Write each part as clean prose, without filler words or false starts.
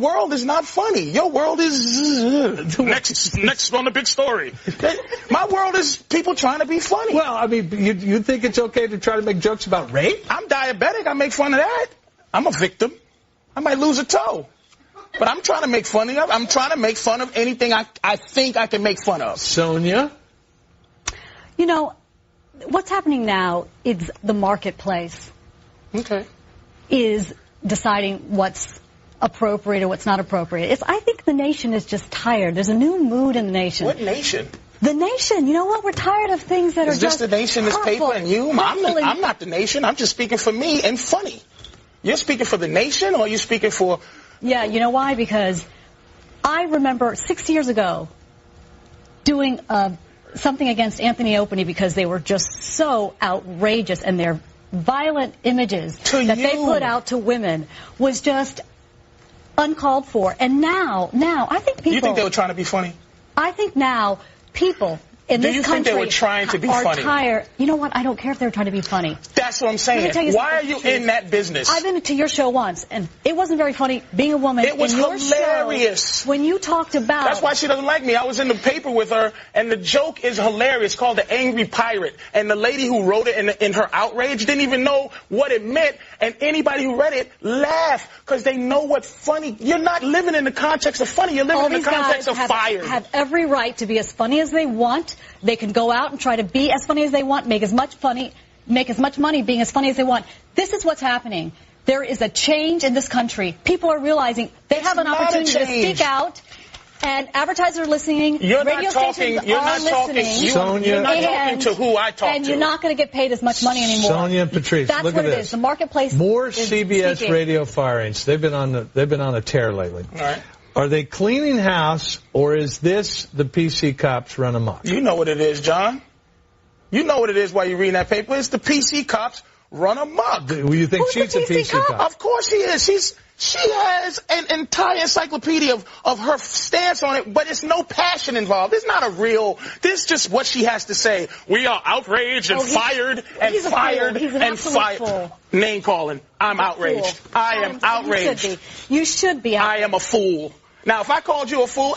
world is not funny. Your world is next on the big story. My world is people trying to be funny. Well, I mean, you think it's okay to try to make jokes about rape? I'm diabetic. I make fun of that. I'm a victim. I might lose a toe. But I'm trying to make fun of. I'm trying to make fun of anything I think I can make fun of. Sonia? You know, what's happening now is the marketplace is deciding what's appropriate or what's not appropriate. I think the nation is just tired. There's a new mood in the nation. What nation? The nation. You know what? We're tired of things that are just the nation, this paper, and you? I'm not the nation. I'm just speaking for me and funny. You're speaking for the nation, or are you speaking for... Yeah, you know why? Because I remember 6 years ago doing something against Anthony Opie because they were just so outrageous, and their violent images that they put out to women was just uncalled for. And now, I think people... You think they were trying to be funny? I think now people in this country think they were trying to be funny? Tired. You know what? I don't care if they were trying to be funny. That's what I'm saying. Why are you in that business? I've been to your show once, and it wasn't very funny being a woman. It was hilarious. When you talked about... That's why she doesn't like me. I was in the paper with her, and the joke is hilarious. It's called The Angry Pirate. And the lady who wrote it in her outrage didn't even know what it meant. And anybody who read it laughed because they know what funny... You're not living in the context of funny. You're living in the context of fire. Have every right to be as funny as they want. They can go out and try to be as funny as they want, make as much money being as funny as they want. This is what's happening. There is a change in this country. People are realizing they have an opportunity to speak out, and advertisers are listening. Radio stations are listening. You're not talking to who I talk to. And you're not going to get paid as much money anymore. Sonia and Patrice, that's look what at it this. is. The marketplace More is CBS speaking. radio firings. They've been on a tear lately. All right. Are they cleaning house, or is this the PC cops run amok? You know what it is, John. You know what it is while you're reading that paper. It's the PC cops run amok. Do you think she's a PC cop? Of course she is. She has an entire encyclopedia of her stance on it, but it's no passion involved. It's not a real... This is just what she has to say. We are outraged and fired and fired and fired. Name calling. I'm outraged. I am outraged. You should be outraged. I am a fool. Now, if I called you a fool,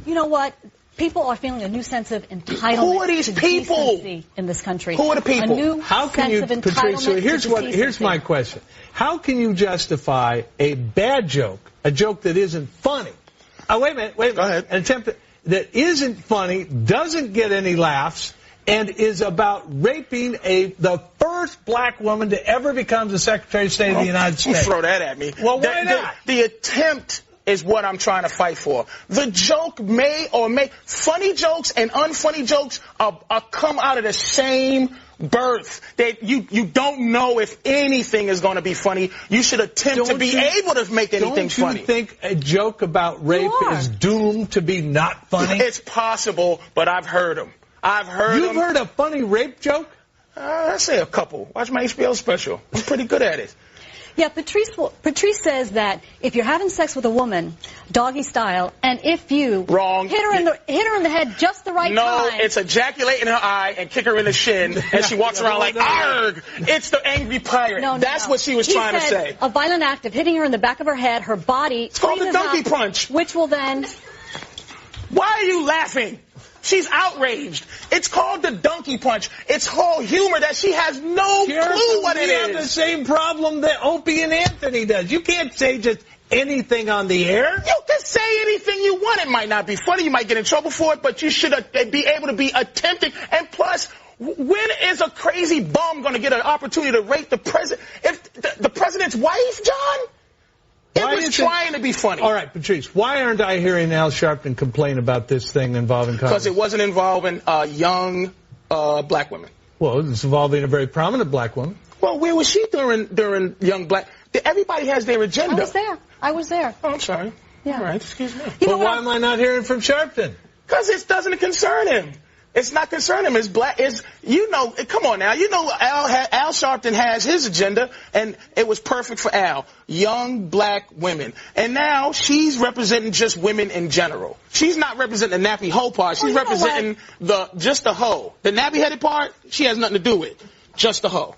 You know what? People are feeling a new sense of entitlement. Who are these people in this country? Who are the people? A new sense of entitlement. Patrice, here's my question. How can you justify a bad joke, a joke that isn't funny? Wait a minute. Go ahead. An attempt that isn't funny, doesn't get any laughs, and is about raping the first black woman to ever become the Secretary of State of the United States. Throw that at me. Well, why not? The attempt is what I'm trying to fight for. The joke funny jokes and unfunny jokes are come out of the same birth. That you don't know if anything is going to be funny. You should attempt to be able to make anything funny. Don't you think a joke about rape is doomed to be not funny? It's possible, but I've heard them. You've heard a funny rape joke? I'd say a couple. Watch my HBO special. I'm pretty good at it. Yeah, Patrice says that if you're having sex with a woman, doggy style, and if you hit her in the head just the right time. No, it's ejaculate in her eye and kick her in the shin, and she walks around like, arg! It's the angry pirate. That's what she was trying to say. A violent act of hitting her in the back of her head, her body. It's called the donkey punch. Which will then... Why are you laughing? She's outraged. It's called the donkey punch. It's whole humor that she has no clue what it is. We have the same problem that Opie and Anthony does. You can't say just anything on the air. You can say anything you want. It might not be funny. You might get in trouble for it, but you should be able to be attempting. And plus, when is a crazy bum going to get an opportunity to rape the president? If the president's wife, John? It was trying to be funny. All right, Patrice, why aren't I hearing Al Sharpton complain about this thing involving Congress? Because it wasn't involving young black women. Well, it's involving a very prominent black woman. Well, where was she during young black? Everybody has their agenda. I was there. Oh, I'm sorry. Yeah. All right, excuse me. But why am I not hearing from Sharpton? Because it doesn't concern him. It's not concerning him. It's black. Come on now. You know Al Sharpton has his agenda, and it was perfect for Al. Young black women. And now she's representing just women in general. She's not representing the nappy hoe part. She's representing just the hoe. The nappy-headed part, she has nothing to do with. Just the hoe.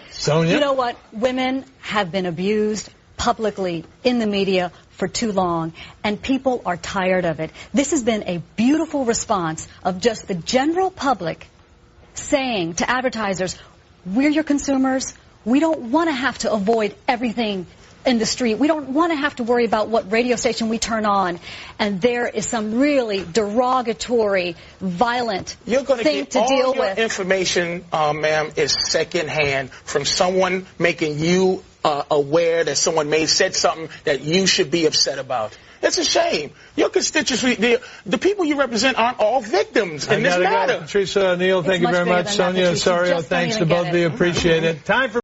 Sonia? You know what? Women have been abused. publicly in the media for too long, and people are tired of it. This has been a beautiful response of just the general public saying to advertisers, we're your consumers. We don't want to have to avoid everything in the street. We don't want to have to worry about what radio station we turn on. And there is some really derogatory, violent thing to deal with. You're going to get all your information, ma'am, is secondhand from someone making you aware that someone may have said something that you should be upset about. It's a shame. Your constituency, the people you represent aren't all victims in this matter. Patrice O'Neal, thank you very much. Sonia Osorio, thanks to both of you. Appreciate it. Time for